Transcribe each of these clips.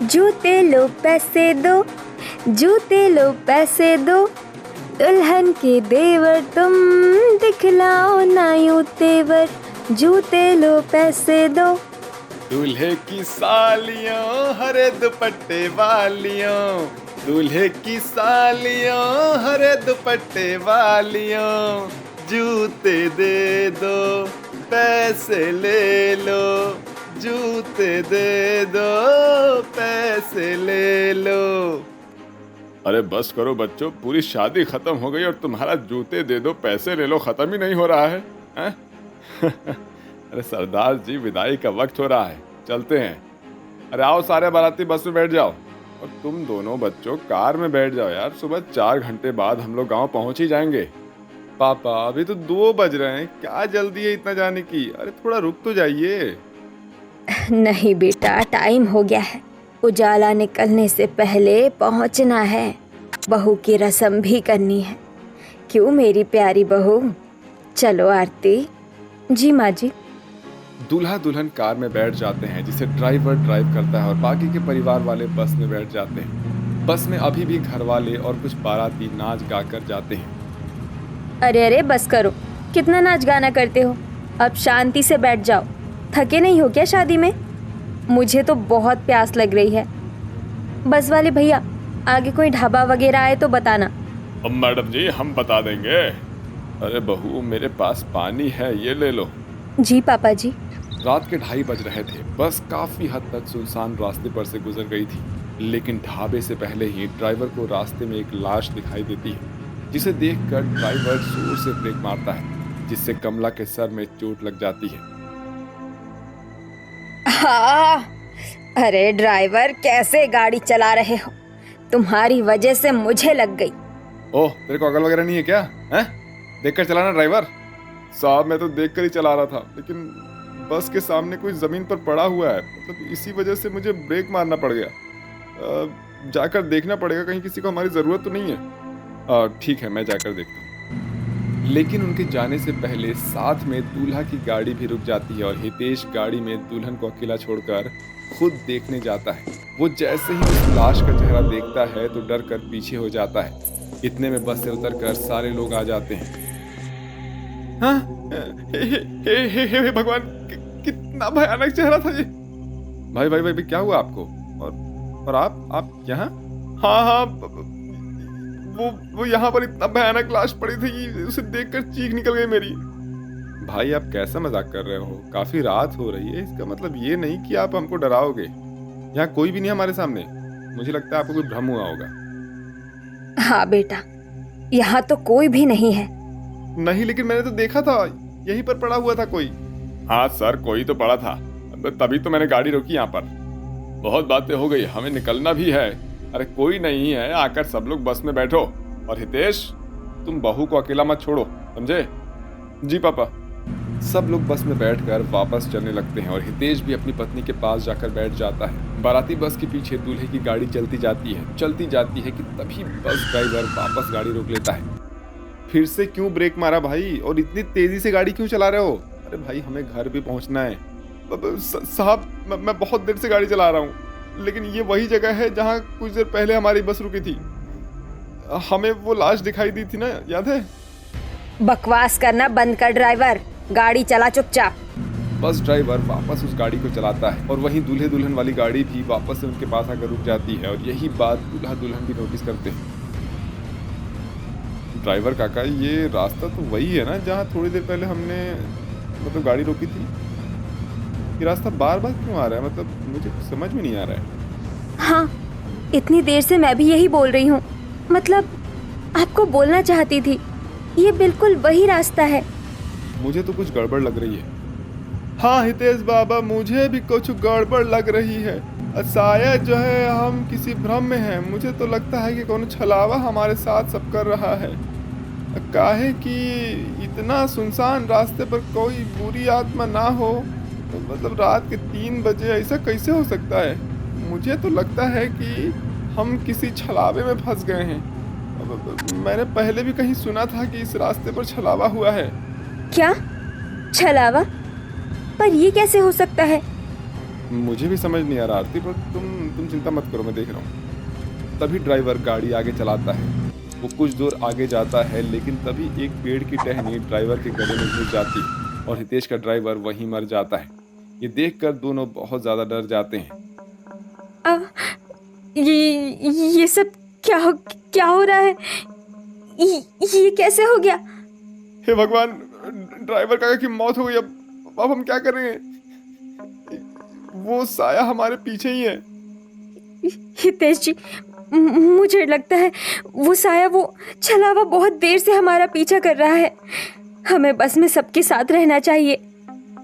जूते लो पैसे दो, जूते लो पैसे दो, दुल्हन के देवर तुम दिखलाओ ना यूं तेवर, जूते लो पैसे दो। दूल्हे की सालियों हरे दुपट्टे वालियों, दूल्हे की सालियों हरे दुपट्टे वालियों, जूते दे दो पैसे ले लो, जूते दे दो पैसे ले लो। अरे बस करो बच्चों, पूरी शादी खत्म हो गई और तुम्हारा जूते दे दो पैसे ले लो खत्म ही नहीं हो रहा है, हैं? अरे सरदार जी, विदाई का वक्त हो रहा है, चलते हैं। अरे आओ सारे बाराती बस में बैठ जाओ, और तुम दोनों बच्चों कार में बैठ जाओ यार, सुबह 4 घंटे बाद हम लोग गांव पहुंच ही जाएंगे। पापा अभी तो 2 बज रहे हैं, क्या जल्दी है इतना जाने की? अरे थोड़ा रुक तो जाइए। नहीं बेटा, टाइम हो गया है, उजाला निकलने से पहले पहुंचना है, बहू की रस्म भी करनी है। क्यों मेरी प्यारी बहू? चलो आरती। जी माँ जी। दूल्हा दुल्हन कार में बैठ जाते हैं, जिसे ड्राइवर ड्राइव करता है, और बाकी के परिवार वाले बस में बैठ जाते हैं। बस में अभी भी घर वाले और कुछ बाराती नाच गा कर जाते हैं। अरे अरे बस करो, कितना नाच गाना करते हो, अब शांति से बैठ जाओ। थके नहीं हो क्या शादी में? मुझे तो बहुत प्यास लग रही है। बस वाले भैया, आगे कोई ढाबा वगैरह आए तो बताना। अब मैडम जी हम बता देंगे। अरे बहू, मेरे पास पानी है, ये ले लो। जी पापा जी। रात के 2:30 बज रहे थे। बस काफी हद तक सुनसान रास्ते पर से गुजर गई थी, लेकिन ढाबे से पहले ही ड्राइवर को रास्ते में एक लाश दिखाई देती है, जिसे देखकर ड्राइवर जोर से ब्रेक मारता है, जिससे कमला के सर में चोट लग जाती है। अरे ड्राइवर, कैसे गाड़ी चला रहे हो? तुम्हारी वजह से मुझे लग गई। ओह, तेरे को अकल वगैरह नहीं है क्या? हैं? देखकर चलाना ड्राइवर। साहब मैं तो देखकर ही चला रहा था, लेकिन बस के सामने कोई जमीन पर पड़ा हुआ है, मतलब इसी वजह से मुझे ब्रेक मारना पड़ गया। जाकर देखना पड़ेगा, कहीं किसी को हमारी जरूरत तो नहीं है। ठीक है, मैं जाकर देखता हूँ। लेकिन उनके जाने से पहले साथ में दूल्हा की गाड़ी भी रुक जाती है, और हितेश गाड़ी में दुल्हन को अकेला छोड़कर खुद देखने जाता है। वो जैसे ही उस लाश का चेहरा देखता है तो डर कर पीछे हो जाता है। इतने में बस से उतरकर सारे लोग आ जाते हैं। हाँ? हे भगवान, कितना भयानक चेहरा था ये। भाई भाई भाई, क्या हुआ आपको? और आप यहाँ? हाँ, वो यहाँ पर इतना भयानक लाश पड़ी थी, उसे देखकर चीख निकल गई मेरी। भाई आप कैसा मजाक कर रहे हो? काफी रात हो रही है, इसका मतलब ये नहीं कि आप हमको डराओगे। यहाँ कोई भी नहीं हमारे सामने, मुझे लगता है आपको कोई भ्रम हुआ होगा। हाँ बेटा, यहाँ तो कोई भी नहीं है। नहीं, लेकिन मैंने तो देखा था, यहीं पर पड़ा हुआ था कोई। हाँ सर, कोई तो पड़ा था, तभी तो मैंने गाड़ी रोकी यहाँ पर। बहुत बातें हो गई, हमें निकलना भी है। अरे कोई नहीं है, आकर सब लोग बस में बैठो। और हितेश, तुम बहू को अकेला मत छोड़ो, समझे? जी पापा। सब लोग बस में बैठकर वापस चलने लगते हैं, और हितेश भी अपनी पत्नी के पास जाकर बैठ जाता है। बाराती बस के पीछे दूल्हे की गाड़ी चलती जाती है कि तभी बस ड्राइवर वापस गाड़ी रोक लेता है। फिर से क्यों ब्रेक मारा भाई? और इतनी तेजी से गाड़ी क्यों चला रहे हो? अरे भाई, हमें घर भी पहुंचना है। साहब, मैं बहुत देर से गाड़ी चला रहा हूँ, लेकिन ये वही जगह है जहाँ कुछ देर पहले हमारी बस रुकी थी। हमें वो लाश दिखाई दी थी ना, याद है? बकवास करना बंद कर ड्राइवर, गाड़ी चला चुपचाप। बस ड्राइवर वापस उस गाड़ी को चलाता है, और वहीं दूल्हे दुल्हन वाली गाड़ी भी वापस से उनके पास आकर रुक जाती है, और यही बात दूल्हा दुल्हन भी नोटिस करते हैं। ड्राइवर काका, ये रास्ता तो वही है ना जहाँ थोड़ी देर पहले हमने मतलब गाड़ी रोकी थी? ये रास्ता बार बार क्यों आ रहा है? मतलब मुझे समझ में नहीं आ रहा है। हाँ, इतनी देर से मैं भी यही बोल रही हूँ, मतलब आपको बोलना चाहती थी, ये बिल्कुल वही रास्ता है। मुझे तो कुछ गड़बड़ लग रही है। हाँ हितेश बाबा, मुझे भी कुछ गड़बड़ लग रही है। शायद जो है हम किसी भ्रम में हैं। मुझे तो लगता है कि कौन छलावा हमारे साथ सब कर रहा है। काहे कि इतना सुनसान रास्ते पर कोई बुरी आत्मा ना हो, तो मतलब रात के 3 बजे ऐसा कैसे हो सकता है? मुझे तो लगता है कि हम किसी छलावे में फंस गए हैं। मैंने पहले भी कहीं सुना था कि इस रास्ते पर छलावा हुआ है। क्या छलावा? पर ये कैसे हो सकता है? मुझे भी समझ नहीं आ रहा आरती, पर तुम चिंता मत करो, मैं देख रहा हूँ। तभी ड्राइवर गाड़ी आगे चलाता है। वो कुछ दूर आगे जाता है, लेकिन तभी एक पेड़ की टहनी ड्राइवर के गले में घुस जाती है और हितेश का ड्राइवर वहीं मर जाता है। ये देखकर दोनों बहुत ज़्यादा डर जाते हैं। अब ये सब क्या हो रहा है? ये कैसे हो गया? हे भगवान, ड्राइवर काका की मौत हो गई। अब हम क्या करेंगे? वो साया हमारे पीछे ही है। हितेश जी, मुझे लगता है वो साया, वो छलावा बहुत देर से हमारा पीछा कर रहा है। हमें बस में सबके साथ रहना चाहिए।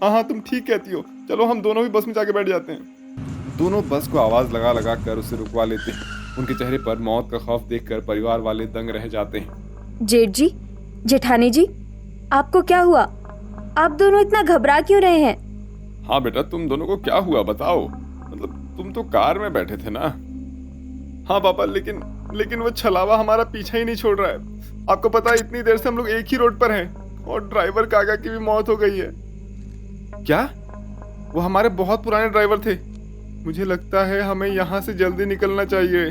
हाँ, तुम ठीक कहती हो। चलो हम दोनों भी बस में जाके बैठ जाते हैं। दोनों बस को आवाज लगा लगा कर उसे रुकवा लेते हैं। उनके चेहरे पर मौत का खौफ देखकर परिवार वाले दंग रह जाते हैं। जेठ जी, जेठानी जी, आपको क्या हुआ? आप दोनों इतना घबरा क्यों रहे हैं? हाँ बेटा, तुम दोनों को क्या हुआ बताओ। मतलब तुम तो कार में बैठे थे ना। हाँ पापा, लेकिन वो छलावा हमारा पीछा ही नहीं छोड़ रहा है। आपको पता है, इतनी देर से हम लोग एक ही रोड पर हैं और ड्राइवर काका की भी मौत हो गई है। क्या? वो हमारे बहुत पुराने ड्राइवर थे। मुझे लगता है हमें यहाँ से जल्दी निकलना चाहिए।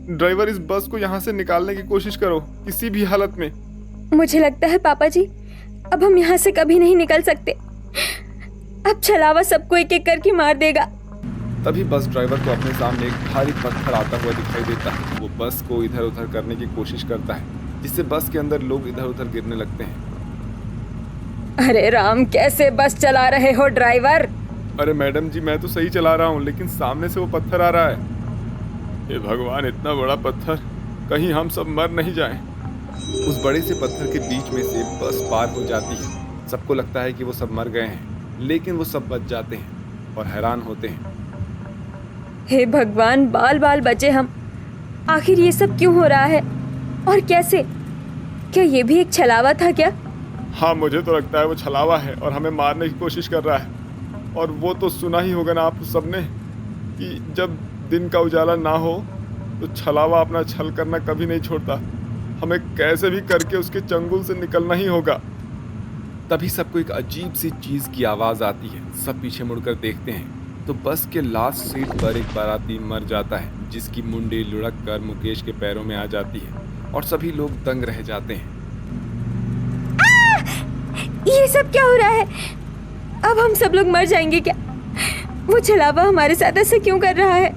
ड्राइवर, इस बस को यहाँ से निकालने की कोशिश करो किसी भी हालत में। मुझे लगता है पापा जी, अब हम यहाँ से कभी नहीं निकल सकते। अब छलावा सबको एक एक करके मार देगा। तभी बस ड्राइवर को अपने सामने एक भारी पत्थर आता हुआ दिखाई देता है। वो बस को इधर उधर करने की कोशिश करता है, जिससे बस के अंदर लोग इधर उधर गिरने लगते हैं। अरे राम, कैसे बस चला रहे हो ड्राइवर? अरे मैडम जी, मैं तो सही चला रहा हूँ, लेकिन सामने से वो पत्थर आ रहा है। हे भगवान, इतना बड़ा पत्थर, कहीं हम सब मर नहीं जाएं। उस बड़े से पत्थर के बीच में से बस पार हो जाती है। सबको लगता है कि वो सब मर गए हैं, लेकिन वो सब बच जाते हैं और हैरान होते हैं। हे भगवान, बाल बाल बचे हम। आखिर ये सब क्यों हो रहा है और कैसे? क्या ये भी एक छलावा था क्या? हाँ, मुझे तो लगता है वो छलावा है और हमें मारने की कोशिश कर रहा है। और वो तो सुना ही होगा ना आप सबने कि जब दिन का उजाला ना हो तो छलावा अपना छल करना कभी नहीं छोड़ता। हमें कैसे भी करके उसके चंगुल से निकलना ही होगा। तभी सबको एक अजीब सी चीज की आवाज आती है। सब पीछे मुड़कर देखते हैं तो बस के लास्ट सीट पर एक बाराती मर जाता है, जिसकी मुंडी लुढ़क कर मुकेश के पैरों में आ जाती है और सभी लोग दंग रह जाते हैं। ये सब क्या हो रहा है? अब हम सब लोग मर जाएंगे क्या? वो छलावा हमारे साथ ऐसे क्यों कर रहा है?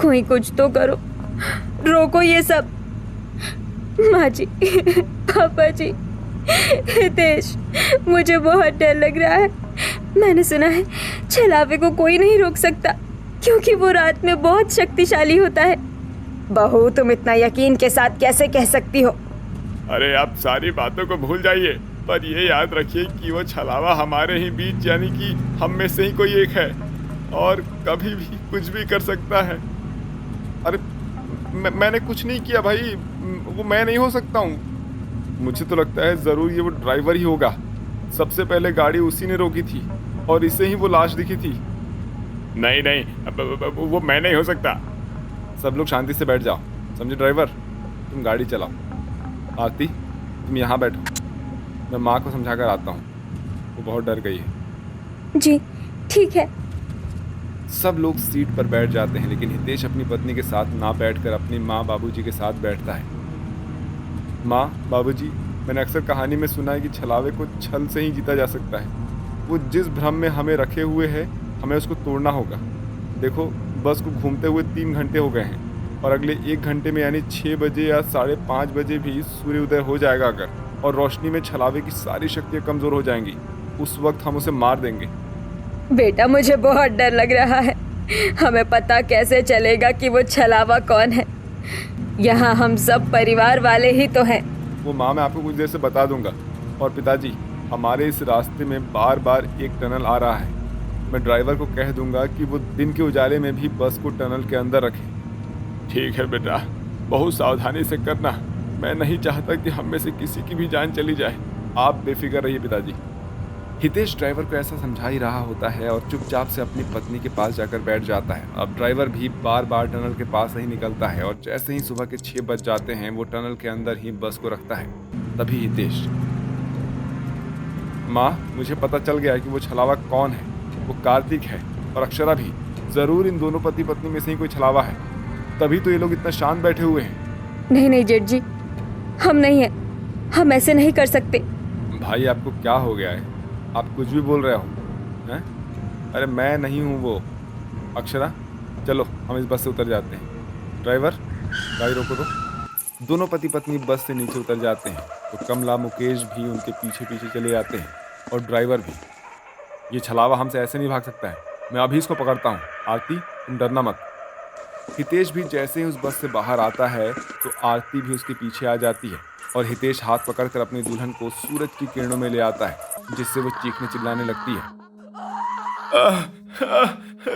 कोई कुछ तो करो, रोको ये सब। माँ जी, पापा जी, हितेश, मुझे बहुत डर लग रहा है। मैंने सुना है छलावे को कोई नहीं रोक सकता, क्योंकि वो रात में बहुत शक्तिशाली होता है। बहू, तुम इतना यकीन के साथ कैसे कह सकती हो? अरे आप सारी बातों को भूल जाइए, पर ये याद रखिए कि वो छलावा हमारे ही बीच, यानी कि हम में से ही कोई एक है और कभी भी कुछ भी कर सकता है। अरे मैंने कुछ नहीं किया भाई, वो मैं नहीं हो सकता हूँ। मुझे तो लगता है ज़रूर ये वो ड्राइवर ही होगा। सबसे पहले गाड़ी उसी ने रोकी थी और इसे ही वो लाश दिखी थी। नहीं, वो मैं नहीं हो सकता। सब लोग शांति से बैठ जाओ, समझे? ड्राइवर, तुम गाड़ी चलाओ। आरती, तुम यहाँ बैठो, मैं माँ को समझा कर आता हूँ, वो बहुत डर गई है। जी ठीक है। सब लोग सीट पर बैठ जाते हैं, लेकिन हितेश अपनी पत्नी के साथ ना बैठकर अपनी माँ बाबूजी के साथ बैठता है। माँ, बाबूजी, मैंने अक्सर कहानी में सुना है कि छलावे को छल से ही जीता जा सकता है। वो जिस भ्रम में हमें रखे हुए है, हमें उसको तोड़ना होगा। देखो, बस को घूमते हुए 3 घंटे हो गए हैं और अगले 1 घंटे में यानी 6 बजे या 5:30 बजे भी सूर्योदय हो जाएगा अगर, और रोशनी में छलावे की सारी शक्तियाँ कमज़ोर हो जाएंगी। उस वक्त हम उसे मार देंगे। बेटा, मुझे बहुत डर लग रहा है। हमें पता कैसे चलेगा कि वो छलावा कौन है? यहाँ हम सब परिवार वाले ही तो हैं। वो माँ, मैं आपको कुछ देर से बता दूंगा। और पिताजी, हमारे इस रास्ते में बार बार एक टनल आ रहा है। मैं ड्राइवर को कह दूंगा कि वो दिन के उजाले में भी बस को टनल के अंदर रखे। ठीक है बेटा, बहुत सावधानी से करना। मैं नहीं चाहता कि हम में से किसी की भी जान चली जाए। आप बेफिक्र रहिए पिताजी। हितेश ड्राइवर को ऐसा समझा ही रहा होता है और चुपचाप से अपनी पत्नी के पास जाकर बैठ जाता है। अब ड्राइवर भी बार बार टनल के पास ही निकलता है और जैसे ही सुबह के 6 बज जाते हैं, वो टनल के अंदर ही बस को रखता है। तभी हितेश, माँ, मुझे पता चल गया है कि वो छलावा कौन है। वो कार्तिक है और अक्षरा भी। जरूर इन दोनों पति पत्नी में से ही कोई छलावा है, तभी तो ये लोग इतना शांत बैठे हुए हैं। नहीं नहीं जेठ जी, हम नहीं है, हम ऐसे नहीं कर सकते। भाई आपको क्या हो गया है? आप कुछ भी बोल रहे हो हैं? अरे मैं नहीं हूँ वो। अक्षरा चलो हम इस बस से उतर जाते हैं। ड्राइवर गाड़ी रोको दो। दोनों पति पत्नी बस से नीचे उतर जाते हैं तो कमला मुकेश भी उनके पीछे पीछे चले जाते हैं और ड्राइवर भी। ये छलावा हमसे ऐसे नहीं भाग सकता है, मैं अभी इसको पकड़ता हूँ। आरती तुम डरना मत। हितेश भी जैसे ही उस बस से बाहर आता है तो आरती भी उसके पीछे आ जाती है और हितेश हाथ पकड़कर अपनी दुल्हन को सूरज की किरणों में ले आता है, जिससे वो चीखने चिल्लाने लगती है।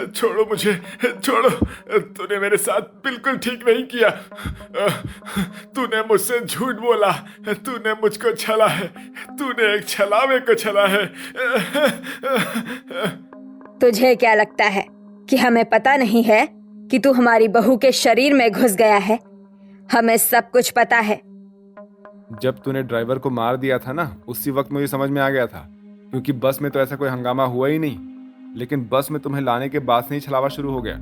छोड़ो मुझे, छोड़ो, तूने मेरे साथ बिल्कुल ठीक नहीं किया। तूने मुझसे झूठ बोला, तूने मुझको छला है, तूने एक छलावे को छला है। तुझे क्या लगता है कि हमें पता नहीं है कि तू हमारी बहू के शरीर में घुस गया है? हमें सब कुछ पता है। जब तूने ड्राइवर को मार दिया था ना, उसी वक्त मुझे समझ में आ गया था, क्योंकि बस में तो ऐसा कोई हंगामा हुआ ही नहीं, लेकिन बस में तुम्हें लाने के बाद से ही छलावा शुरू हो गया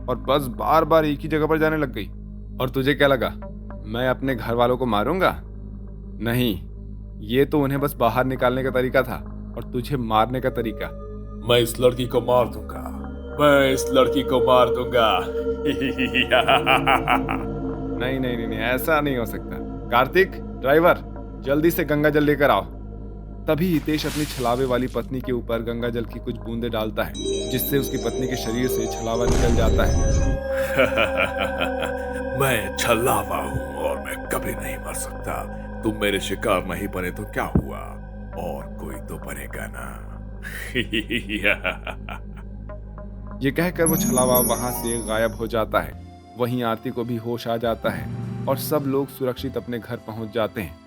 और बस बार बार एक ही जगह पर जाने लग गई। और तुझे क्या लगा मैं अपने घर वालों को मारूंगा? नहीं, ये तो उन्हें बस बाहर निकालने का तरीका था और तुझे मारने का तरीका। मैं इस लड़की को मार दूंगा, मैं इस लड़की को मार दूंगा। नहीं नहीं नहीं, ऐसा नहीं हो सकता। कार्तिक ड्राइवर जल्दी से गंगा जल लेकर आओ। तभी हितेश अपनी छलावे वाली पत्नी के ऊपर गंगा जल की कुछ बूंदें डालता है, जिससे उसकी पत्नी के शरीर से छलावा निकल जाता है। मैं छलावा हूँ और मैं कभी नहीं मर सकता। तुम मेरे शिकार नहीं बने तो क्या हुआ, और कोई तो बनेगा ना। ये कहकर वो छलावा वहां से गायब हो जाता है। वहीं आरती को भी होश आ जाता है और सब लोग सुरक्षित अपने घर पहुंच जाते हैं।